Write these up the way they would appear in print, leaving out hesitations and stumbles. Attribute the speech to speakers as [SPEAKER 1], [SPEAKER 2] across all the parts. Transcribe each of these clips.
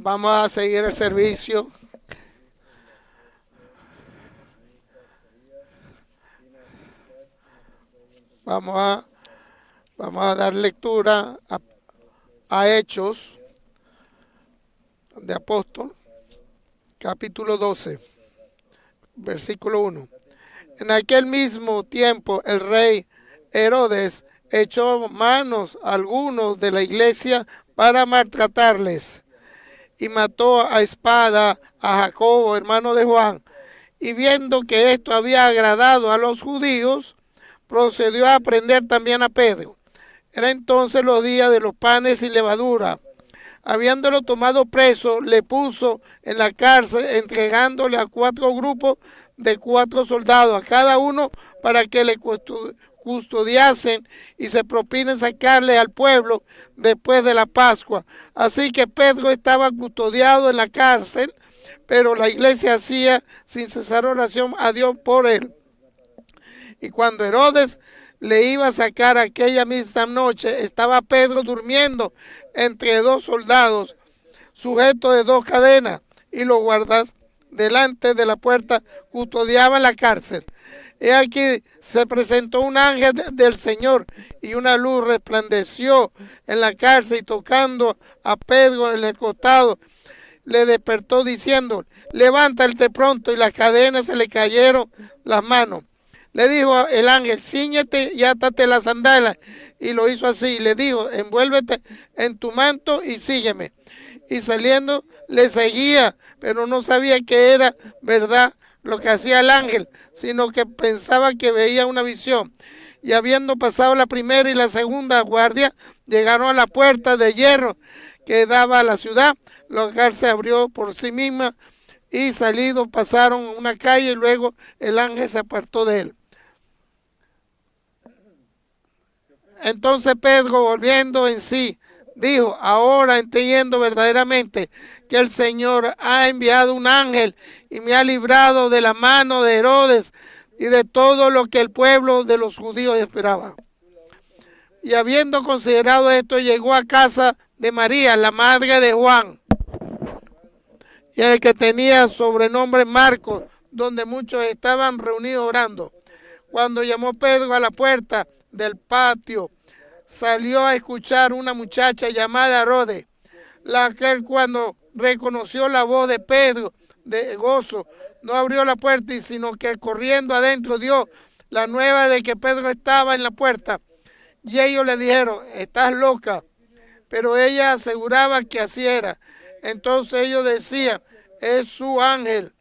[SPEAKER 1] Vamos a seguir el servicio. Vamos a, vamos a dar lectura a Hechos de Apóstol, capítulo 12, versículo 1. En aquel mismo tiempo el rey Herodes echó manos a algunos de la iglesia para maltratarles y mató a espada a Jacobo, hermano de Juan. Y viendo que esto había agradado a los judíos, procedió a prender también a Pedro. Era entonces los días de los panes sin levadura. Habiéndolo tomado preso, le puso en la cárcel, entregándole a 4 grupos de 4 soldados, a cada uno para que le custodiasen y se propinen sacarle al pueblo después de la Pascua. Así que Pedro estaba custodiado en la cárcel, pero la iglesia hacía sin cesar oración a Dios por él. Y cuando Herodes le iba a sacar aquella misma noche, estaba Pedro durmiendo entre 2 soldados, sujeto de 2 cadenas, y los guardas delante de la puerta custodiaban la cárcel. He aquí se presentó un ángel del Señor y una luz resplandeció en la cárcel, y tocando a Pedro en el costado, le despertó diciendo: levántate pronto, y las cadenas se le cayeron las manos. Le dijo el ángel: cíñete y átate las sandalias. Y lo hizo así. Le dijo: envuélvete en tu manto y sígueme. Y saliendo le seguía, pero no sabía que era verdad lo que hacía el ángel, sino que pensaba que veía una visión. Y habiendo pasado la primera y la segunda guardia, llegaron a la puerta de hierro que daba a la ciudad. La cárcel se abrió por sí misma, y salidos pasaron una calle, y luego el ángel se apartó de él. Entonces Pedro, volviendo en sí, dijo: ahora entiendo verdaderamente que el Señor ha enviado un ángel y me ha librado de la mano de Herodes y de todo lo que el pueblo de los judíos esperaba. Y habiendo considerado esto, llegó a casa de María, la madre de Juan, y el que tenía sobrenombre Marcos, donde muchos estaban reunidos orando. Cuando llamó Pedro a la puerta del patio, salió a escuchar una muchacha llamada Rode, la que cuando reconoció la voz de Pedro de gozo, no abrió la puerta, sino que corriendo adentro dio la nueva de que Pedro estaba en la puerta. Y ellos le dijeron: estás loca. Pero ella aseguraba que así era. Entonces ellos decían: es su ángel.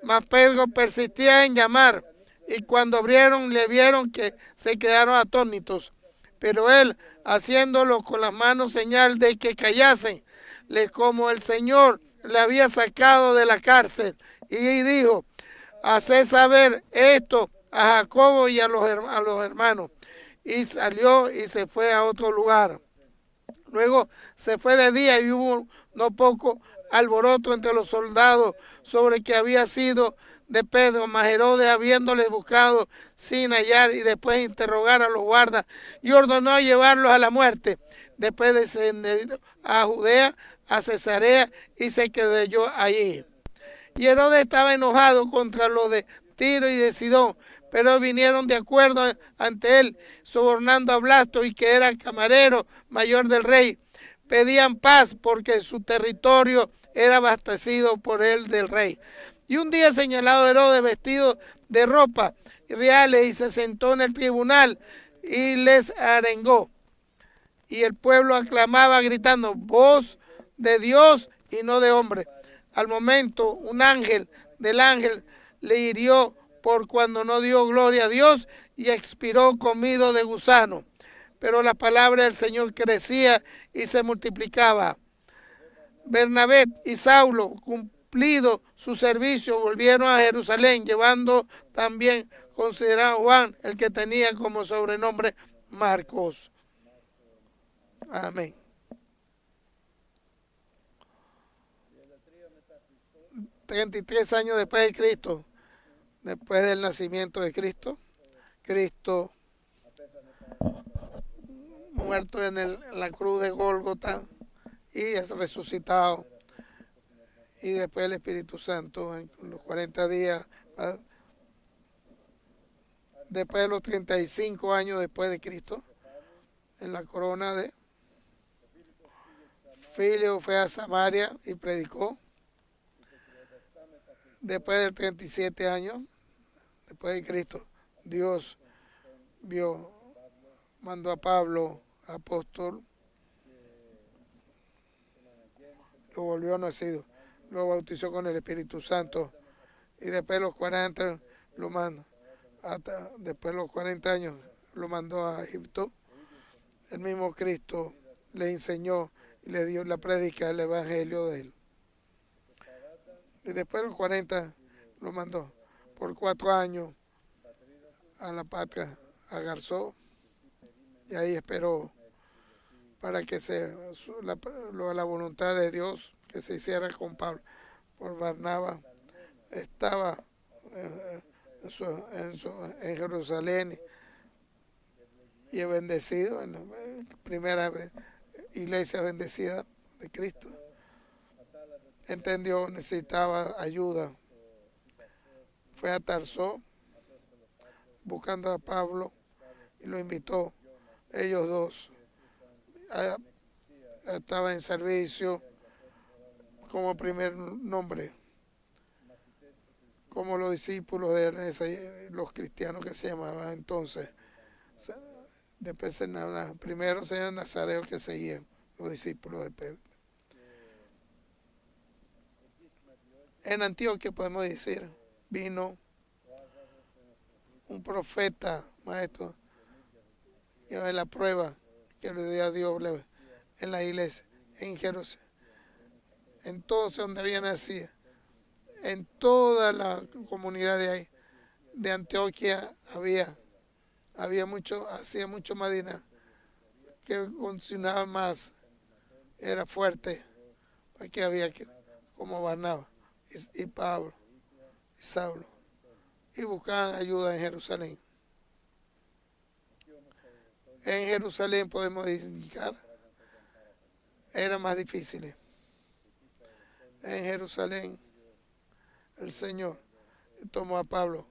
[SPEAKER 1] Mas Pedro persistía en llamar, y cuando abrieron le vieron que se quedaron atónitos. Pero él, haciéndolo con las manos señal de que callasen, como el Señor le había sacado de la cárcel, y dijo: haced saber esto a Jacobo y a los hermanos. Y salió y se fue a otro lugar. Luego se fue de día, y hubo no poco alboroto entre los soldados sobre que había sido de Pedro. Mas Herodes, habiéndole buscado sin hallar, y después interrogar a los guardas, y ordenó llevarlos a la muerte. Después descendió a Judea, a Cesarea, y se quedó yo allí. Y Herodes estaba enojado contra los de Tiro y de Sidón, pero vinieron de acuerdo ante él, sobornando a Blasto, y que era el camarero mayor del rey. Pedían paz porque su territorio era abastecido por el del rey. Y un día señalado, Herodes, vestido de ropa reales, y se sentó en el tribunal y les arengó. Y el pueblo aclamaba gritando: voz de Dios y no de hombre. Al momento un ángel le hirió por cuando no dio gloria a Dios, y expiró comido de gusano. Pero la palabra del Señor crecía y se multiplicaba. Bernabé y Saulo, cumplido su servicio, volvieron a Jerusalén, llevando también considerado Juan, el que tenía como sobrenombre Marcos. Amén. 33 años después de Cristo, después del nacimiento de Cristo, Cristo muerto en la cruz de Gólgota y es resucitado y después el Espíritu Santo en los 40 días, después de los 35 años después de Cristo, en la corona de Filio fue a Samaria y predicó. Después de 37 años, después de Cristo, Dios mandó a Pablo, apóstol, lo volvió nacido, lo bautizó con el Espíritu Santo y después de los 40 lo mandó, hasta después de los 40 años lo mandó a Egipto. El mismo Cristo le enseñó y le dio la prédica del Evangelio de él. Y después de los 40 lo mandó por 4 años a la patria, a Garzó, y ahí esperó para que la voluntad de Dios que se hiciera con Pablo. Por Barnabas estaba en Jerusalén y es bendecido en la primera iglesia bendecida de Cristo. Entendió, necesitaba ayuda. Fue a Tarsó buscando a Pablo y lo invitó. Ellos dos estaban en servicio como primer nombre, como los discípulos de los cristianos que se llamaban entonces. Después primero serían nazareos que seguían los discípulos de Pedro. En Antioquia podemos decir, vino un profeta, maestro, y en la prueba que le dio a Dios en la iglesia, en Jerusalén. Entonces, donde había nacido, en toda la comunidad de ahí, de Antioquia, hacía mucho más dinero, que funcionaba más, era fuerte, porque había como Barnabas y Pablo y Saulo, y buscaban ayuda en Jerusalén. En Jerusalén podemos indicar, era más difícil. En Jerusalén, el Señor tomó a Pablo,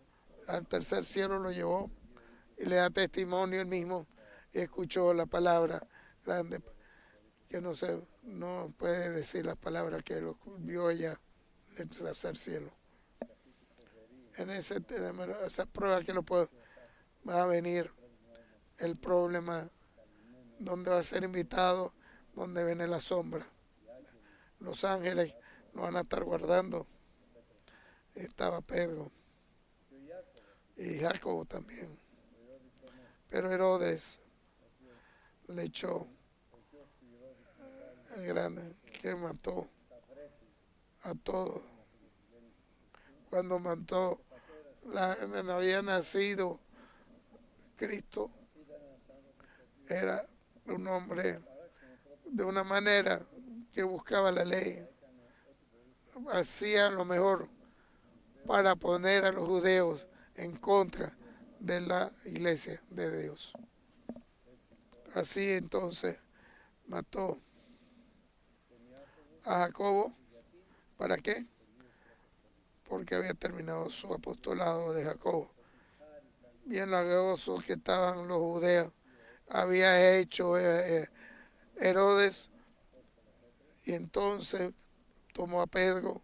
[SPEAKER 1] al tercer cielo lo llevó y le da testimonio él mismo y escuchó la palabra grande, que no puede decir las palabras que lo vio allá en el tercer cielo. En esa prueba que va a venir el problema, donde va a ser invitado, donde viene la sombra. Los ángeles lo van a estar guardando. Estaba Pedro y Jacobo también. Pero Herodes le echó el grande, que mató a todos. Cuando mató, no había nacido Cristo, era un hombre de una manera que buscaba la ley, hacía lo mejor para poner a los judeos en contra de la iglesia de Dios. Así entonces mató a Jacobo. ¿Para qué? Porque había terminado su apostolado de Jacobo. Bien lagosos que estaban los judeos, había hecho Herodes, y entonces tomó a Pedro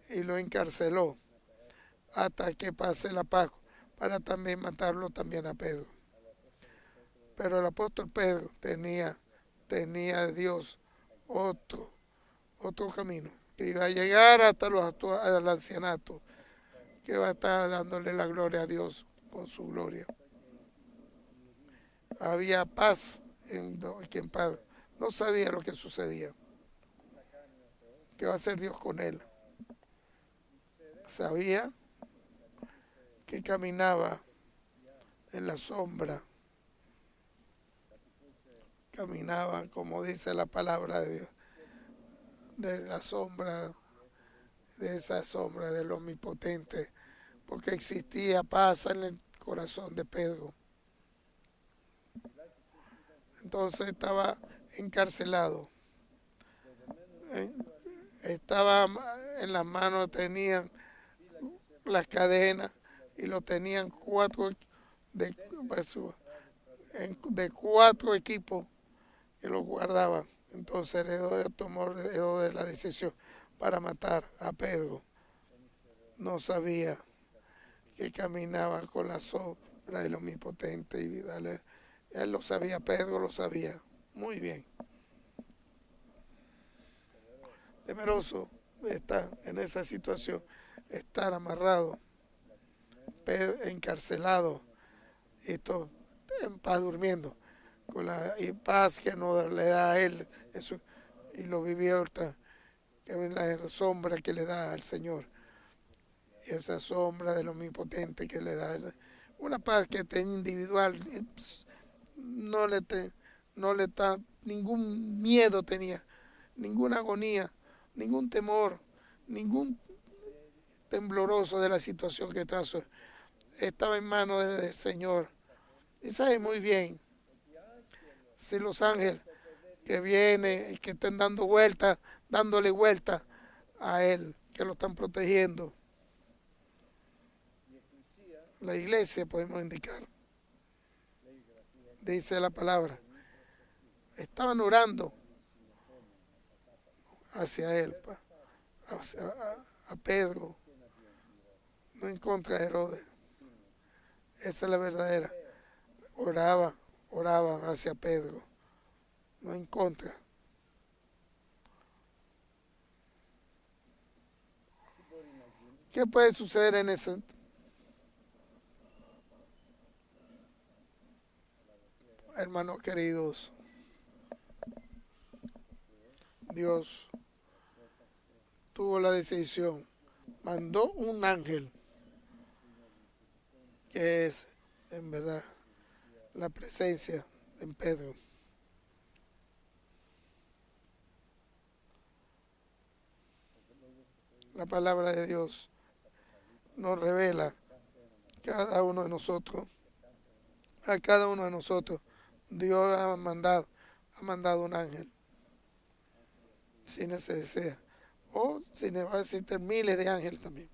[SPEAKER 1] y lo encarceló hasta que pase la Pascua, para también matarlo también a Pedro. Pero el apóstol Pedro tenía de Dios otro camino, que iba a llegar hasta el ancianato, que va a estar dándole la gloria a Dios con su gloria. Había paz en Pedro. No sabía lo que sucedía, que va a hacer Dios con él. Sabía que caminaba en la sombra, caminaba, como dice la palabra de Dios, de la sombra, de esa sombra del Omnipotente, porque existía paz en el corazón de Pedro. Entonces estaba encarcelado Estaba en las manos, tenían las cadenas y lo tenían de, pues, de 4 equipos que lo guardaban. Entonces Herodes tomó Herodes la decisión para matar a Pedro. No sabía que caminaba con la sombra del Omnipotente y dale, él lo sabía, Pedro lo sabía muy bien. Temeroso de estar en esa situación, estar amarrado, encarcelado y todo, en paz durmiendo, con la paz que no le da a él, eso, y lo vivió ahorita, que es la sombra que le da al Señor, y esa sombra del Omnipotente que le da una paz que tiene individual, no le, no le da ningún miedo tenía, ninguna agonía, ningún temor, ningún tembloroso de la situación que estaba en manos del Señor. Y sabe muy bien si los ángeles que vienen y que estén dando vueltas, dándole vueltas a Él, que lo están protegiendo. La iglesia podemos indicar, dice la palabra, estaban orando hacia Él, a Pedro, no en contra de Herodes. Esa es la verdadera. Oraban hacia Pedro, no en contra. ¿Qué puede suceder en ese? Hermanos queridos, Dios tuvo la decisión, mandó un ángel, que es en verdad la presencia en Pedro. La palabra de Dios nos revela cada uno de nosotros, a cada uno de nosotros. Dios ha mandado un ángel, si se desea, o si va a existir miles de ángeles también.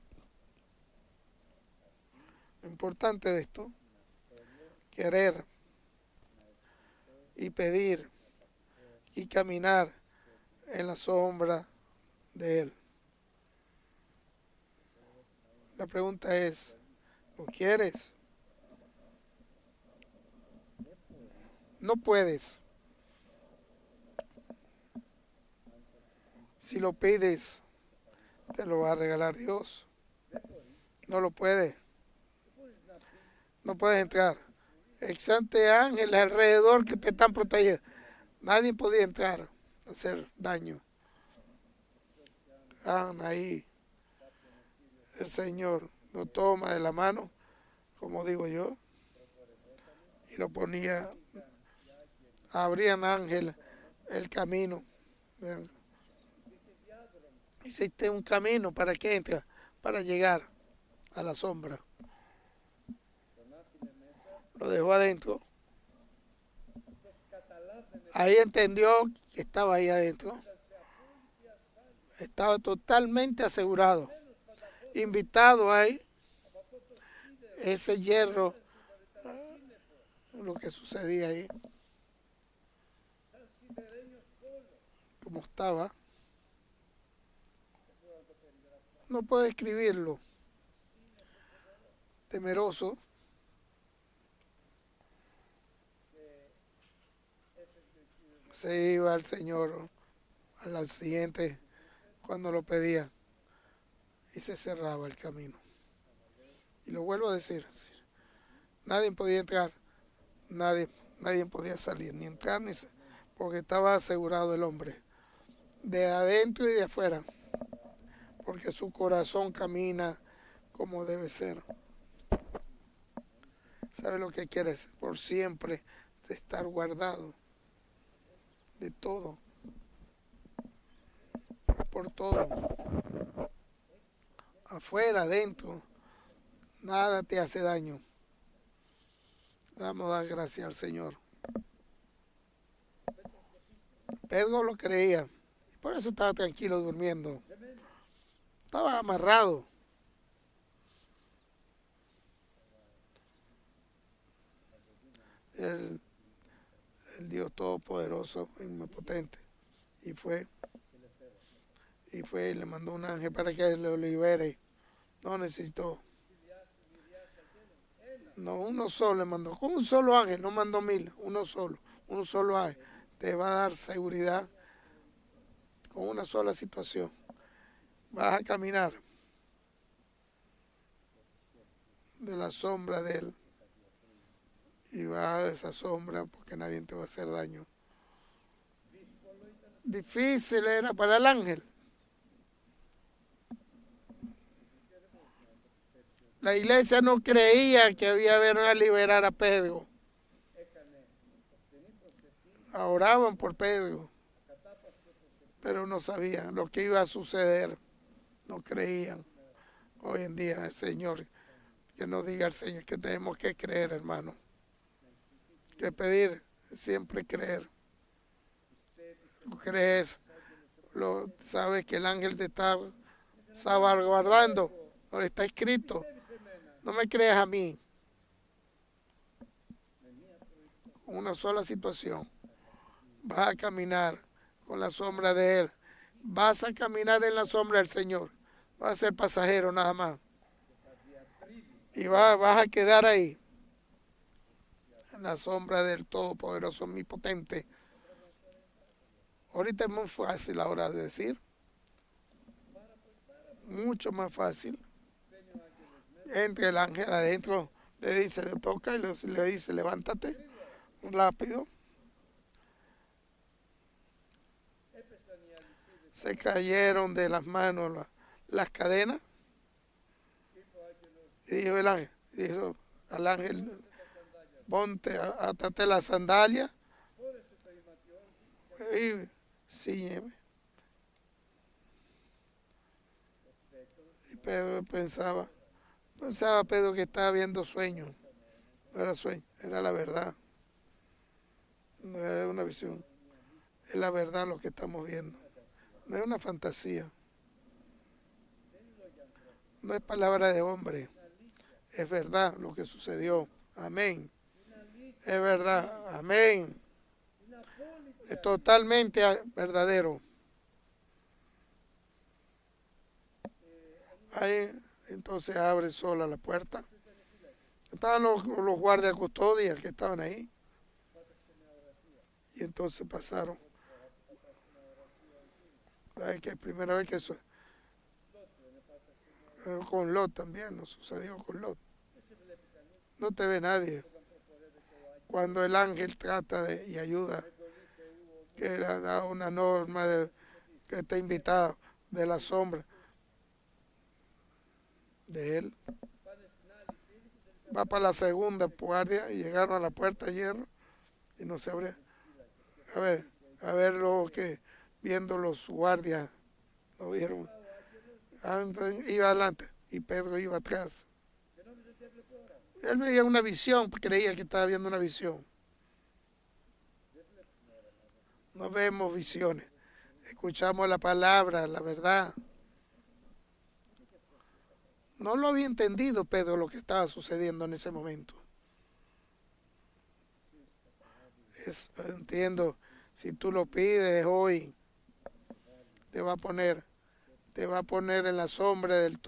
[SPEAKER 1] Lo importante de esto, querer y pedir y caminar en la sombra de Él. La pregunta es, ¿lo quieres? No puedes. Si lo pides, te lo va a regalar Dios. No lo puedes. No puedes entrar. Exante ángeles alrededor que te están protegiendo. Nadie podía entrar a hacer daño. Ahí el Señor lo toma de la mano, como digo yo, y lo ponía, abrían ángeles el camino. Hiciste un camino para que entre, para llegar a la sombra. Lo dejó adentro. Ahí entendió que estaba ahí adentro. Estaba totalmente asegurado. Invitado ahí. Ese hierro, lo que sucedía ahí. Como estaba. No puedo escribirlo. Temeroso. Se iba al Señor al siguiente cuando lo pedía y se cerraba el camino. Y lo vuelvo a decir, nadie podía entrar, nadie podía salir, ni entrar, porque estaba asegurado el hombre, de adentro y de afuera, porque su corazón camina como debe ser. ¿Sabe lo que quiere? Por siempre de estar guardado de todo, por todo, afuera, adentro, nada te hace daño. Damos a dar gracias al Señor. Pedro lo creía, Por eso estaba tranquilo durmiendo. Estaba amarrado. El, el Dios Todopoderoso, omnipotente. Y fue, y le mandó un ángel para que lo libere. No necesitó. No, uno solo le mandó. Con un solo ángel, no mandó 1000, uno solo. Un solo ángel. Te va a dar seguridad con una sola situación. Vas a caminar de la sombra de Él y vas de esa sombra porque nadie te va a hacer daño. Difícil era para el ángel. La iglesia no creía que había venido a liberar a Pedro. Oraban por Pedro, pero no sabían lo que iba a suceder. No creían. Hoy en día el Señor, que nos diga el Señor que tenemos que creer, hermano. Que pedir, siempre creer. Tú crees, sabes que el ángel te está salvaguardando. No está escrito. No me creas a mí. Una sola situación. Vas a caminar con la sombra de Él. Vas a caminar en la sombra del Señor. Vas a ser pasajero nada más. Y vas a quedar ahí. En la sombra del Todopoderoso Omnipotente. Ahorita es muy fácil ahora de decir. Mucho más fácil. Entra el ángel adentro, le dice, le toca y le dice, levántate rápido. Se cayeron de las manos las cadenas. Y dijo el ángel, dijo al ángel, ponte, átate la sandalia y sígueme. Y Pedro pensaba Pedro que estaba viendo sueños. No era sueño, era la verdad. No era una visión. Es la verdad lo que estamos viendo. No es una fantasía. No es palabra de hombre. Es verdad lo que sucedió. Amén. Es verdad. Amén. Es totalmente verdadero. Ahí entonces abre sola la puerta. Estaban los guardias de custodia que estaban ahí. Y entonces pasaron. ¿Sabes qué? Primera vez que eso. Con Lot también, nos sucedió con Lot. No te ve nadie. Cuando el ángel trata y ayuda, que le da una norma que está invitado de la sombra de él. Va para la segunda guardia y llegaron a la puerta de hierro y no se abría. A ver lo que viendo los guardias lo vieron. Iba adelante y Pedro iba atrás. Él veía una visión, creía que estaba viendo una visión. No vemos visiones, escuchamos la palabra, la verdad. No lo había entendido Pedro lo que estaba sucediendo en ese momento. Entiendo, si tú lo pides hoy, te va a poner en la sombra del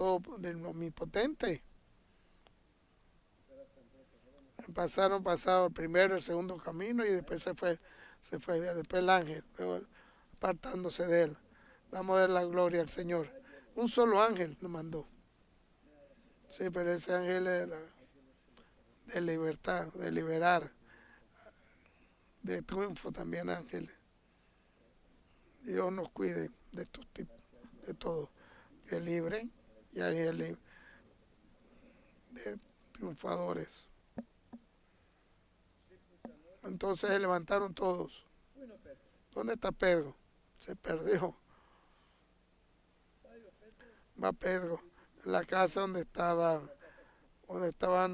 [SPEAKER 1] omnipotente. Pasaron el primero, el segundo camino y después se fue después el ángel, apartándose de él. Damos a dar la gloria al Señor. Un solo ángel nos mandó. Sí, pero ese ángel era de libertad, de liberar, de triunfo también ángeles. Dios nos cuide de estos tipos, de todo. Que libren y ángeles de triunfadores. Entonces se levantaron todos. ¿Dónde está Pedro? Se perdió. Va Pedro en la casa donde estaban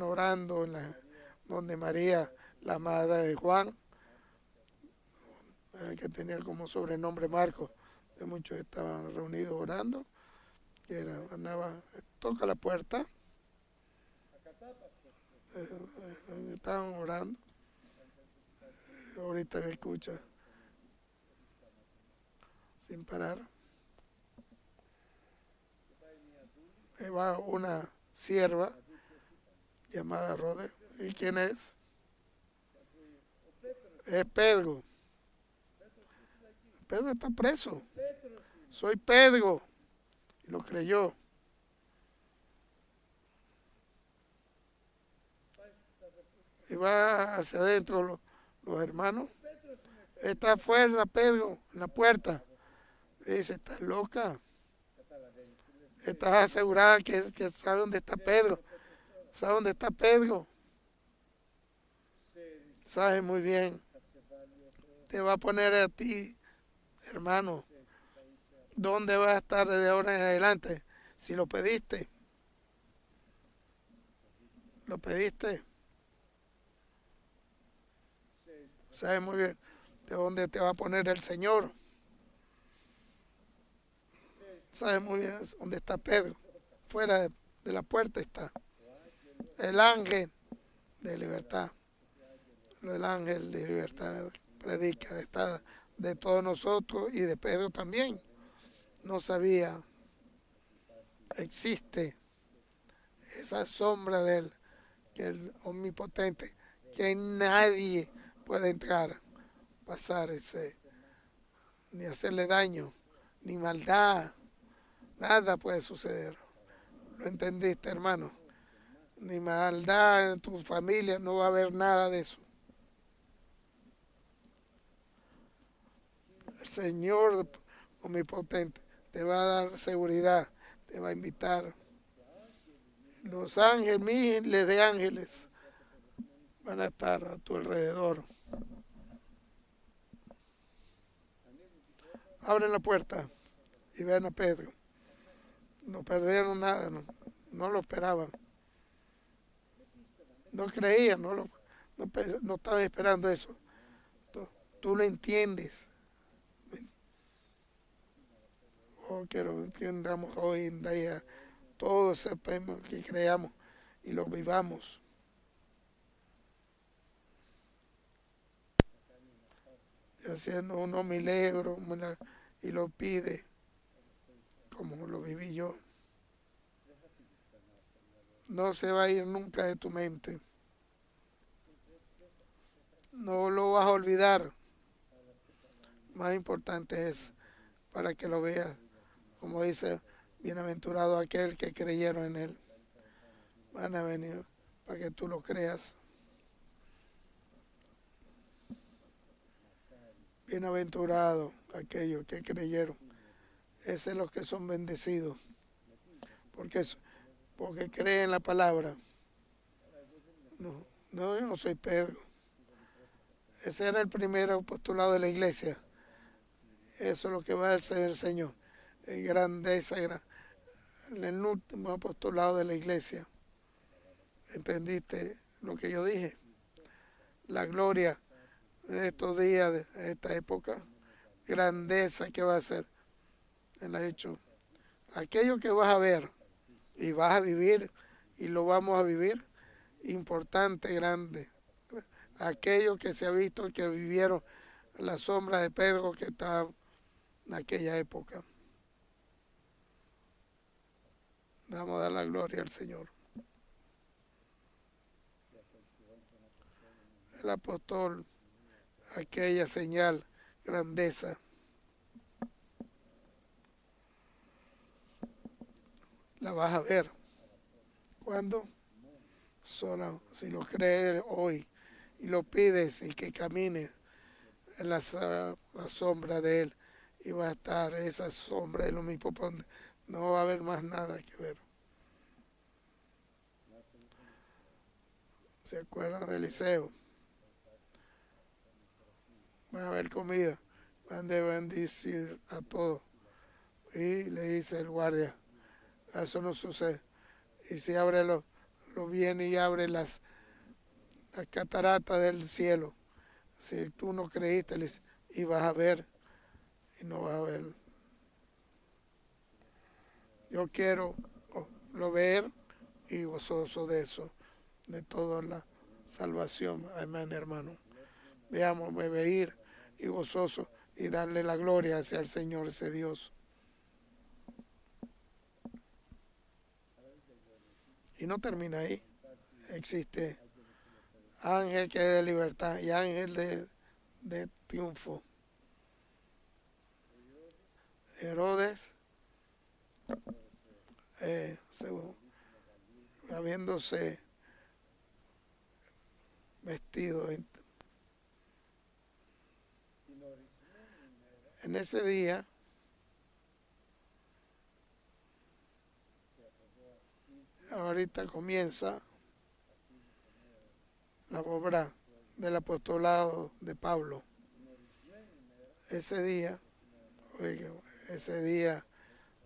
[SPEAKER 1] orando, donde María, la madre de Juan, que tenía como sobrenombre Marcos, muchos estaban reunidos orando, andaba, toca la puerta, estaban orando, ahorita me escucha sin parar. Va una sierva llamada Rode. ¿Y quién es? Es Pedro. Pedro está preso. Soy Pedro. Y lo creyó. Y va hacia adentro los hermanos. Está afuera Pedro, en la puerta. Y dice, ¿estás loca? ¿Estás asegurada que sabe dónde está Pedro? ¿Sabe dónde está Pedro? Sabe muy bien. Te va a poner a ti, hermano, ¿dónde vas a estar desde ahora en adelante? Si lo pediste. Lo pediste. Sabe muy bien de dónde te va a poner el Señor. Sabe muy bien dónde está Pedro. Fuera de la puerta está el ángel de libertad. El ángel de libertad predica, está de todos nosotros y de Pedro también. No sabía, existe esa sombra de él, que el omnipotente, que nadie puede entrar, pasar ni hacerle daño, ni maldad, nada puede suceder. ¿Lo entendiste, hermano? Ni maldad en tu familia, no va a haber nada de eso. El Señor omnipotente te va a dar seguridad, te va a invitar. Los ángeles, miles de ángeles van a estar a tu alrededor. Abren la puerta y ven a Pedro. No perdieron nada, no lo esperaban. No creían, no estaban esperando eso. Tú lo entiendes. Que lo entendamos hoy en día. Todos sepamos que creamos y lo vivamos. Haciendo unos milagros y lo pide como lo viví yo. No se va a ir nunca de tu mente. No lo vas a olvidar. Más importante es para que lo veas, como dice, bienaventurado aquel que creyeron en él. Van a venir para que tú lo creas. Bienaventurado aquellos que creyeron. Esos son los que son bendecidos. Porque creen la palabra. No, yo no soy Pedro. Ese era el primer apostolado de la iglesia. Eso es lo que va a hacer el Señor. Grandeza, el último apostolado de la iglesia. ¿Entendiste lo que yo dije? La gloria de estos días, de esta época. Grandeza que va a hacer. Él ha hecho. Aquello que vas a ver y vas a vivir y lo vamos a vivir, importante, grande. Aquello que se ha visto, que vivieron la sombra de Pedro que estaba en aquella época. Vamos a dar la gloria al Señor. El apóstol, aquella señal, grandeza. La vas a ver. ¿Cuándo? Solo si lo crees hoy y lo pides y que camine en la sombra de Él y va a estar esa sombra de lo mismo. No va a haber más nada que ver. ¿Se acuerdan de Eliseo? Van a haber comida, van a bendecir a todos. Y le dice el guardia, eso no sucede. Y si abre lo viene y abre las cataratas del cielo. Si tú no creíste, y vas a ver y no vas a ver Yo quiero lo ver y gozoso de eso, de toda la salvación. Amén, hermano. Veamos, beber y gozoso y darle la gloria hacia el Señor, ese Dios. Y no termina ahí. Existe ángel que es de libertad y ángel de triunfo. Herodes, habiéndose vestido en ese día, ahorita comienza la obra del apostolado de Pablo. Ese día, oiga, ese día,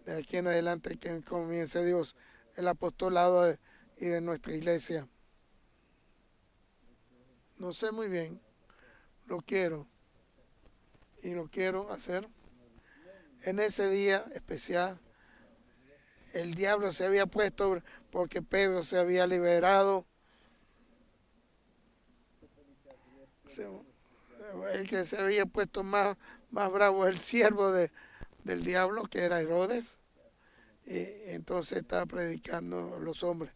[SPEAKER 1] de aquí en adelante que comience Dios, el apostolado y de nuestra iglesia. No sé muy bien, lo quiero y lo quiero hacer. En ese día especial, el diablo se había puesto porque Pedro se había liberado. El que se había puesto más bravo, el siervo del diablo, que era Herodes. Y entonces estaba predicando a los hombres.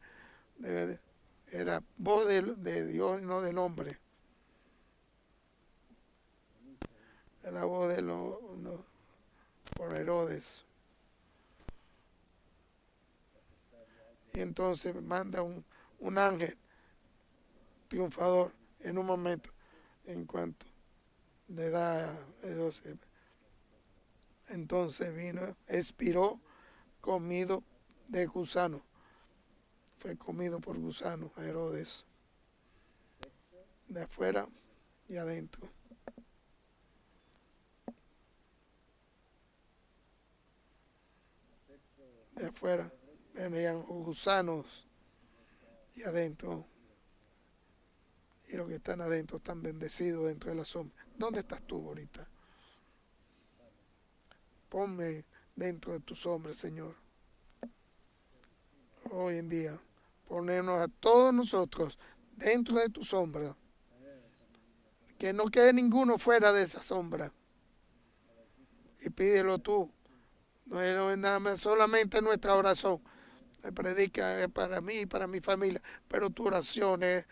[SPEAKER 1] Era voz de Dios y no del hombre. La voz de por Herodes. Y entonces manda un ángel triunfador en un momento, en cuanto le da entonces vino, expiró comido de gusano. Fue comido por gusanos a Herodes, de afuera y adentro. De afuera venían gusanos y adentro. Y los que están adentro están bendecidos dentro de la sombra. ¿Dónde estás tú ahorita? Ponme dentro de tu sombra, Señor. Hoy en día, ponernos a todos nosotros dentro de tu sombra. Que no quede ninguno fuera de esa sombra. Y pídelo tú. No es nada más, solamente nuestra oración. Predica es para mí y para mi familia, pero tu oración es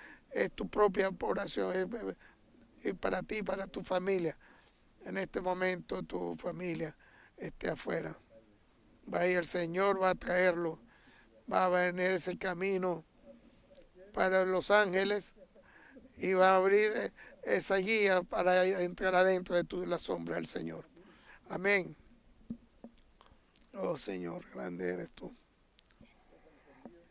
[SPEAKER 1] tu propia oración, es para ti, para tu familia. En este momento tu familia esté afuera. Va a ir el Señor, va a traerlo, va a venir ese camino para los ángeles y va a abrir esa guía para entrar adentro de la sombra del Señor. Amén. Oh Señor, grande eres tú.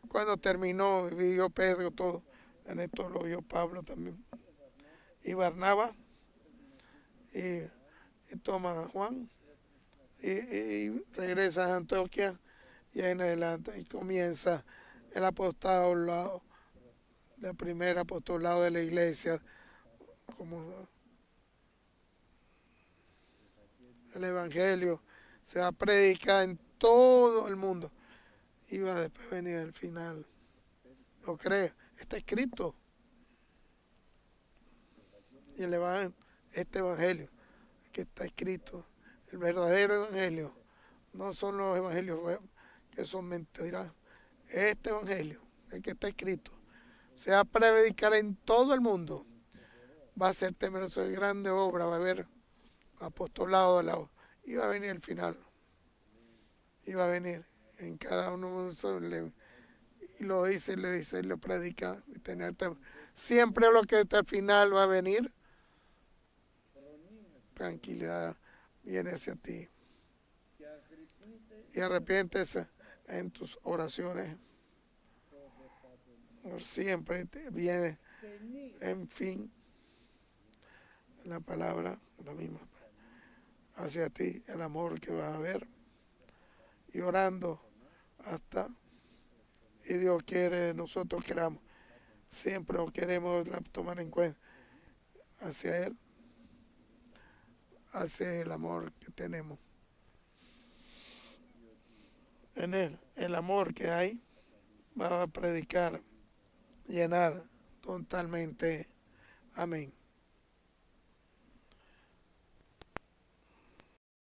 [SPEAKER 1] Cuando terminó, vio Pedro todo. En esto lo vio Pablo también. Y Barnabas, y toma a Juan, y regresa a Antioquia, y ahí en adelante, y comienza el apostolado, el primer apostolado de la iglesia, como el evangelio se va a predicar en todo el mundo. Y va a después venir el final. ¿Lo cree? Está escrito. Y este evangelio que está escrito, el verdadero evangelio, no son los evangelios que son mentiras. Este evangelio, el que está escrito, se va a predicar en todo el mundo. Va a ser temeroso de grande obra, va a haber apostolado de la obra. Y va a venir el final. Y va a venir en cada uno y lo dice, lo predica, y siempre lo que hasta el final va a venir, tranquilidad viene hacia ti. Y arrepiéntese en tus oraciones. Siempre te viene, en fin, la palabra, la misma, hacia ti, el amor que vas a ver. Y orando hasta, y Dios quiere, nosotros queramos, siempre lo queremos tomar en cuenta hacia Él, hacia el amor que tenemos. en él, el amor que hay, va a predicar, llenar totalmente. Amén.